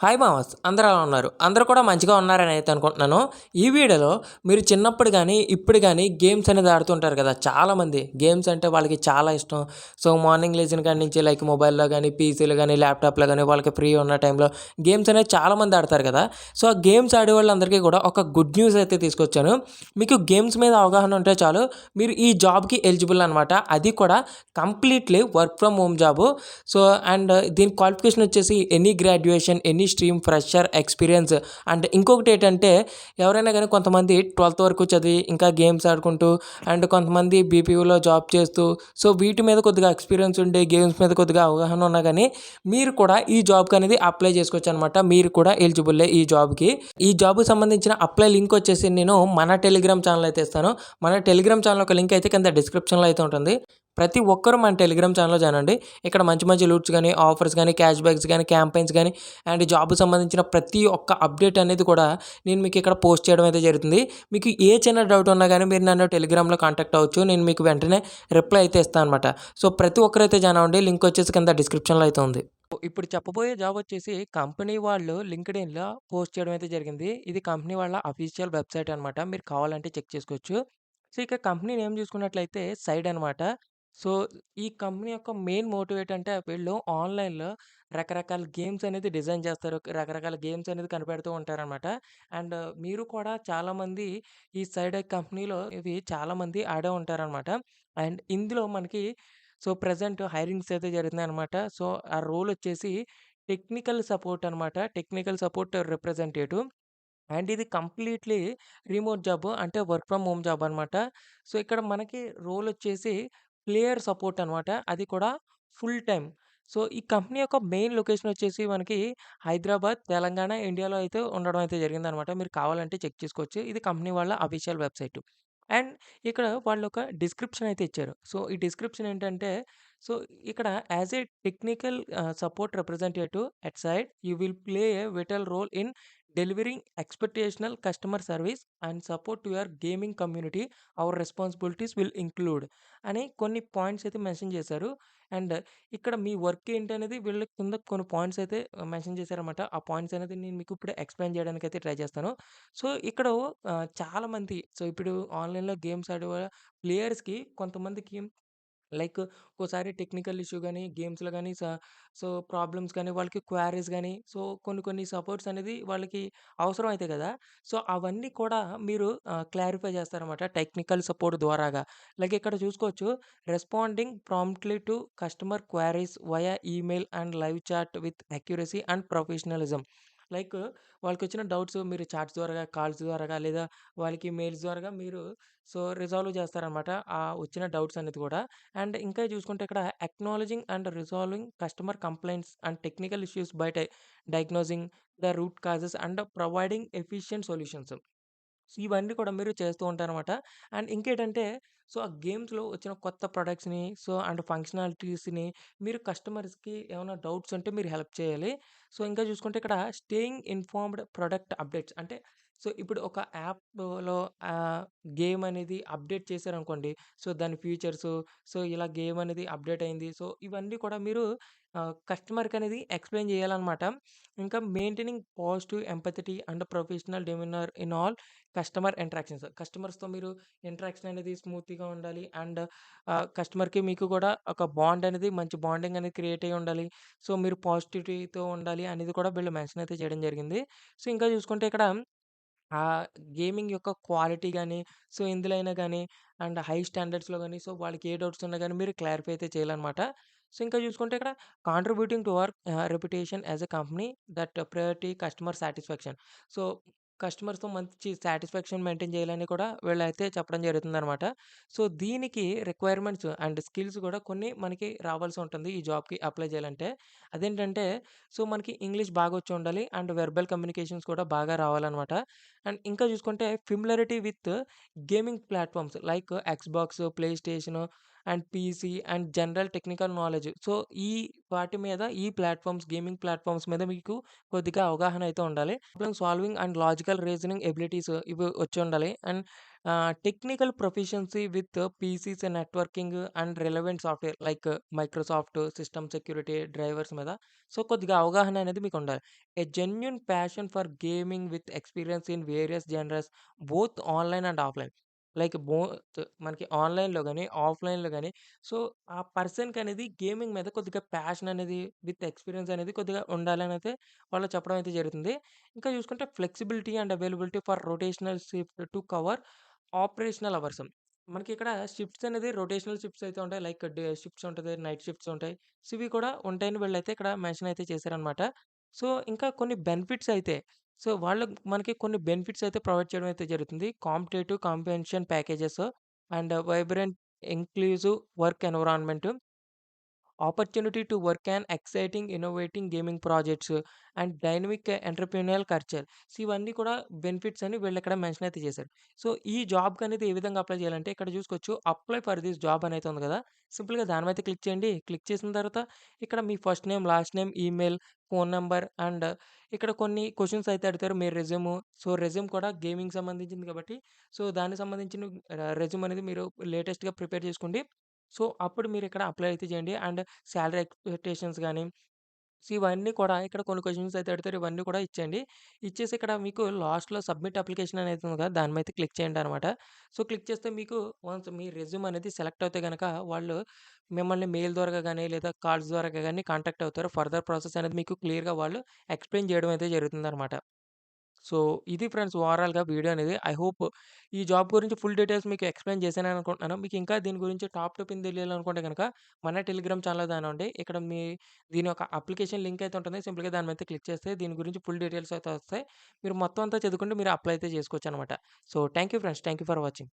Hi మామస్! అందరూ ఎలా ఉన్నారు? అందరూ కూడా మంచిగా ఉన్నారని అయితే అనుకుంటున్నాను. ఈ వీడియోలో మీరు చిన్నప్పుడు గానీ, ఇప్పుడు గానీ గేమ్స్ అనేది ఆడుతుంటారు కదా! చాలామంది గేమ్స్ అంటే వాళ్ళకి చాలా ఇష్టం. సో, మార్నింగ్ లేచిన కాడి నుంచి లైక్ మొబైల్‌లో గానీ, పీసీలో గానీ, ల్యాప్‌టాప్‌లో గానీ వాళ్ళకి ఫ్రీ ఉన్న టైంలో గేమ్స్ అనేది చాలామంది ఆడతారు కదా! సో, ఆ గేమ్స్ ఆడేవాళ్ళందరికీ కూడా ఒక గుడ్ న్యూస్ అయితే తీసుకొచ్చాను. మీకు గేమ్స్ మీద అవగాహన ఉంటే చాలు మీరు ఈ జాబ్‌కి ఎలిజిబుల్ అనమాట. అది కూడా completely work from home job. So, and దీని క్వాలిఫికేషన్ వచ్చేసి any graduation, any stream, fresher, experience. And ఇంకొకటేటంటే ఎవరైనా గానీ కొంతమంది 12థ్ వరకు చదివి ఇంకా గేమ్స్ ఆడుకుంటూ అండ్ కొంతమంది బీపీఓలో జాబ్ చేస్తూ సో, వీటి మీద కొద్దిగా ఎక్స్‌పీరియన్స్ ఉండి గేమ్స్ మీద కొద్దిగా అవగాహన ఉన్నా గానీ మీరు కూడా ఈ జాబ్‌కనేది అప్లై చేసుకోవచ్చనమాట. మీరు కూడా ఎలిజిబుల్లే ఈ జాబ్‌కి. ఈ జాబ్‌కి సంబంధించిన అప్లై లింక్ వచ్చేసి నేను మన టెలిగ్రామ్ ఛానెల్ అయితే ఇస్తాను. మన టెలిగ్రామ్ ఛానెల్ యొక్క లింక్ అయితే కింద డిస్క్రిప్షన్‌లో అయితే ఉంటుంది. ప్రతి ఒక్కరు మన టెలిగ్రామ్ ఛానెల్‌లో జాయిన్ అవ్వండి. ఇక్కడ మంచి మంచి లూట్స్ గానీ, ఆఫర్స్ గానీ, క్యాష్ బ్యాక్స్ గానీ, క్యాంపెయిన్స్ గానీ అండ్ జాబ్‌కి సంబంధించిన ప్రతి ఒక్క అప్డేట్ అనేది కూడా నేను మీకు ఇక్కడ పోస్ట్ చేయడం అయితే జరుగుతుంది. మీకు ఏ చిన్న డౌట్ ఉన్నా గానీ మీరు నన్ను టెలిగ్రామ్‌లో కాంటాక్ట్ అవ్వచ్చు. నేను మీకు వెంటనే రిప్లై అయితే ఇస్తాను అనమాట. సో, ప్రతి ఒక్కరైతే జాయిన్ అవ్వండి. లింక్ వచ్చేసి కింద డిస్క్రిప్షన్‌లో అయితే ఉంది. ఇప్పుడు చెప్పబోయే జాబ్ వచ్చేసి కంపెనీ వాళ్ళు లింక్డ్ఇన్‌లో పోస్ట్ చేయడం అయితే జరిగింది. ఇది కంపెనీ వాళ్ళ అఫీషియల్ వెబ్‌సైట్ అనమాట. మీరు కావాలంటే చెక్ చేసుకోవచ్చు. సో, ఇక కంపెనీ నేమ్ చూసుకున్నట్లయితే సైడ్ అనమాట. సో, ఈ కంపెనీ యొక్క మెయిన్ మోటివ్ ఏంటంటే వీళ్ళు ఆన్‌లైన్‌లో రకరకాల గేమ్స్ అనేది డిజైన్ చేస్తారు. రకరకాల గేమ్స్ అనేది కనిపెడుతూ ఉంటారనమాట. అండ్ మీరు కూడా చాలామంది ఈ సైడ్ కంపెనీలో ఇవి చాలామంది ఆడే ఉంటారనమాట. అండ్ ఇందులో మనకి సో, ప్రెజెంట్ హైరింగ్స్ అయితే జరుగుతున్నాయనమాట. సో, ఆ రోల్ వచ్చేసి టెక్నికల్ సపోర్ట్ అనమాట. Technical support representative. అండ్ ఇది కంప్లీట్‌లీ రిమోట్ జాబ్. అంటే వర్క్ ఫ్రమ్ హోమ్ జాబ్ అనమాట. సో, ఇక్కడ మనకి రోల్ వచ్చేసి ప్లేయర్ సపోర్ట్ అనమాట. అది కూడా ఫుల్ టైమ్. సో, ఈ కంపెనీ యొక్క మెయిన్ లొకేషన్ వచ్చేసి మనకి హైదరాబాద్, తెలంగాణ, ఇండియాలో అయితే ఉండడం అయితే జరిగిందనమాట. మీరు కావాలంటే చెక్ చేసుకోవచ్చు. ఇది కంపెనీ వాళ్ళ అఫీషియల్ వెబ్‌సైట్. అండ్ ఇక్కడ వాళ్ళొక డిస్క్రిప్షన్ అయితే ఇచ్చారు. సో, ఈ డిస్క్రిప్షన్ ఏంటంటే సో, ఇక్కడ as a technical support representative at side you will play a vital role in delivering expectational customer service and support to your gaming community. Our responsibilities will include అని కొన్ని points అయితే mention చేశారు. And ఇక్కడ మీ work ఏంటనేది వీళ్ళు కింద కొన్ని points అయితే మెన్షన్ చేశారన్నమాట. ఆ పాయింట్స్ అనేది నేను మీకు ఇప్పుడు ఎక్స్‌ప్లెయిన్ చేయడానికైతే ట్రై చేస్తాను. సో, ఇక్కడ చాలామంది సో, ఇప్పుడు ఆన్‌లైన్‌లో గేమ్స్ ఆడే ప్లేయర్స్‌కి కొంతమందికి లైక్ ఒక్కోసారి టెక్నికల్ ఇష్యూ గాని, గేమ్స్‌లో గాని సో, ప్రాబ్లమ్స్ గాని, వాళ్ళకి క్వారీస్ గాని, సో, కొన్ని కొన్ని సపోర్ట్స్ అనేది వాళ్ళకి అవసరం అయితాయి గదా! సో, అవన్నీ కూడా మీరు క్లారిఫై చేస్తారనమాట టెక్నికల్ సపోర్ట్ ద్వారాగా. లైక్ ఇక్కడ చూసుకోవచ్చు responding promptly to customer queries via email and live chat with accuracy and professionalism. Like వాళ్ళకొచ్చిన డౌట్స్ మీరు చాట్స్ ద్వారాగా, కాల్స్ ద్వారాగా లేదా వాళ్ళకి మెయిల్స్ ద్వారాగా మీరు సో, రిజాల్వ్ చేస్తారనమాట. వచ్చిన డౌట్స్ అనేది కూడా. అండ్ ఇంకా చూసుకుంటే ఇక్కడ acknowledging and resolving customer complaints and technical issues by diagnosing the root causes and providing efficient solutions. So, ఇవన్నీ కూడా మీరు చేస్తూ ఉంటారనమాట. అండ్ ఇంకేంటంటే సో, ఆ గేమ్స్‌లో వచ్చిన కొత్త ప్రొడక్ట్స్‌ని సో, అండ్ ఫంక్షనాలిటీస్‌ని మీరు కస్టమర్స్‌కి ఏమైనా డౌట్స్ ఉంటే మీరు హెల్ప్ చేయాలి. సో, ఇంకా చూసుకుంటే ఇక్కడ స్టేయింగ్ ఇన్ఫార్మ్డ్ ప్రొడక్ట్ అప్డేట్స్ అంటే సో, ఇప్పుడు ఒక యాప్‌లో గేమ్ అనేది అప్డేట్ చేశారనుకోండి. సో, దాని ఫీచర్సు సో, ఇలా గేమ్ అనేది అప్డేట్ అయింది. సో, ఇవన్నీ కూడా మీరు కస్టమర్‌కనేది ఎక్స్‌ప్లెయిన్ చేయాలనమాట. ఇంకా maintaining positive empathy and professional demeanour in all customer interactions. కస్టమర్స్‌తో మీరు ఇంటరాక్షన్ అనేది స్మూత్‌గా ఉండాలి. అండ్ కస్టమర్‌కి మీకు కూడా ఒక బాండ్ అనేది మంచి బాండింగ్ అనేది క్రియేట్ అయ్యి ఉండాలి. సో, మీరు పాజిటివిటీతో ఉండాలి అనేది కూడా వీళ్ళు మెన్షన్ అయితే చేయడం జరిగింది. సో, ఇంకా చూసుకుంటే ఇక్కడ గేమింగ్ యొక్క క్వాలిటీ గాని, సో, ఇందులో అయినా గాని అండ్ హై స్టాండర్డ్స్‌లో గాని, సో, వాళ్ళకి ఏ డౌట్స్ ఉన్నా గాని మీరు క్లారిఫై అయితే చేయాలనమాట. సో, ఇంకా చూసుకుంటే ఇక్కడ contributing to our reputation as a company that priority customer satisfaction. So, కస్టమర్స్‌తో మంచి సాటిస్ఫాక్షన్ మెయింటైన్ చేయాలని కూడా వీళ్ళైతే చెప్పడం జరుగుతుందనమాట. సో, దీనికి రిక్వైర్మెంట్స్ అండ్ స్కిల్స్ కూడా కొన్ని మనకి రావాల్సి ఉంటుంది ఈ జాబ్‌కి అప్లై చేయాలంటే. అదేంటంటే సో, మనకి ఇంగ్లీష్ బాగా వచ్చి ఉండాలి. అండ్ వెర్బల్ కమ్యూనికేషన్స్ కూడా బాగా రావాలనమాట. అండ్ ఇంకా చూసుకుంటే familiarity with gaming platforms like Xbox, play station and PC and general technical knowledge. So, ఈ వాటి మీద ఈ ప్లాట్‌ఫార్మ్స్, గేమింగ్ ప్లాట్‌ఫార్మ్స్ మీద మీకు కొద్దిగా అవగాహన అయితే ఉండాలి. Problem solving and logical reasoning abilities ఇవి వచ్చుండాలి. And technical proficiency with PCs, networking and relevant software like Microsoft, system security, drivers మీద సో, కొద్దిగా అవగాహన అనేది మీకుండాలి. A genuine passion for gaming with experience in various genres both online and offline. Like both మనకి ఆన్‌లైన్‌లో గాని, ఆఫ్‌లైన్‌లో గాని సో, ఆ పర్సన్‌కనేది గేమింగ్ మీద కొద్దిగా ప్యాషన్ అనేది విత్ ఎక్స్‌పీరియన్స్ అనేది కొద్దిగా ఉండాలనైతే వాళ్ళు చెప్పడం అయితే జరుగుతుంది. ఇంకా చూసుకుంటే flexibility and availability for rotational shift to cover operational hours. మనకిక్కడ షిఫ్ట్స్ అనేది రొటేషనల్ షిఫ్ట్స్ అయితే ఉంటాయి. లైక్ డే షిఫ్ట్స్ ఉంటది. నైట్ షిఫ్ట్స్ ఉంటాయి. సో, ఇవి కూడా ఉంటాయని వీళ్ళైతే ఇక్కడ మెన్షన్ అయితే చేశారనమాట. సో, ఇంకా కొన్ని బెనిఫిట్స్ అయితే సో, వాళ్ళు మనకి కొన్ని బెనిఫిట్స్ అయితే ప్రొవైడ్ చేయడం అయితే జరుగుతుంది. Competitive compensation packages and vibrant inclusive work environment. Opportunity to work an exciting, innovating gaming projects and dynamic entrepreneurial culture. So, ఇవన్నీ కూడా బెనిఫిట్స్ అని వీళ్ళిక్కడ మెన్షన్ అయితే చేశారు. సో, ఈ జాబ్‌కనేది ఏ విధంగా అప్లై చేయాలంటే ఇక్కడ చూసుకోవచ్చు అప్లై ఫర్ దిస్ జాబ్ అనైతే ఉంది కదా! సింపుల్‌గా దాని మీద క్లిక్ చేయండి. క్లిక్ చేసిన తర్వాత ఇక్కడ మీ first name, last name, email, phone number and ఇక్కడ కొన్ని క్వెషన్స్ అయితే అడుగుతారు. మీ రెజ్యూమ్. సో, రెజ్యూమ్ కూడా గేమింగ్‌కి సంబంధించింది కాబట్టి సో, దానికి సంబంధించిన రెజ్యూమ్ అనేది మీరు లేటెస్ట్‌గా ప్రిపేర్ చేసుకోండి. సో, అప్పుడు మీరిక్కడ అప్లై అయితే చేయండి. అండ్ సాలరీ ఎక్స్‌పెక్టేషన్స్ గాని, సో, ఇవన్నీ కూడా ఇక్కడ కొన్ని క్వెషన్స్ అయితే అడుగుతారు. ఇవన్నీ కూడా ఇచ్చేయండి. ఇచ్చేసి ఇక్కడ మీకు లాస్ట్‌లో సబ్మిట్ అప్లికేషన్ అనేది ఉంది కదా! దాని మీద క్లిక్ చేయండనమాట. సో, క్లిక్ చేస్తే మీకు వన్స్ మీ రెజ్యూమ్ అనేది సెలెక్ట్ అవుతే గనక వాళ్ళు మిమ్మల్ని మెయిల్ ద్వారా గాని, లేదా కాల్స్ ద్వారా గాని కాంటాక్ట్ అవుతారు. ఫర్దర్ ప్రాసెస్ అనేది మీకు క్లియర్‌గా వాళ్ళు ఎక్స్‌ప్లెయిన్ చేయడం అయితే జరుగుతుందనమాట. సో, ఇది ఫ్రెండ్స్ ఓవరాల్‌గా వీడియో అనేది. ఐ హోప్ ఈ జాబ్ గురించి ఫుల్ డీటెయిల్స్ మీకు ఎక్స్‌ప్లెయిన్ చేశానని అనుకుంటున్నాను. మీకు ఇంకా దీని గురించి టాప్ టు పిన్ తెలియాలనుకుంటే గనక మన టెలిగ్రామ్ ఛానెల్‌లో జాయిన్ అవ్వండి. ఇక్కడ దీని యొక్క అప్లికేషన్ లింక్ అయితే ఉంటుంది. సింపుల్‌గా దాని మీద క్లిక్ చేస్తే దీని గురించి ఫుల్ డీటెయిల్స్ అయితే వస్తాయి. మీరు మొత్తం అంతా చదువుకుంటే మీరు అప్లై అయితే చేసుకోవచ్చనమాట. So, thank you friends. Thank you for watching.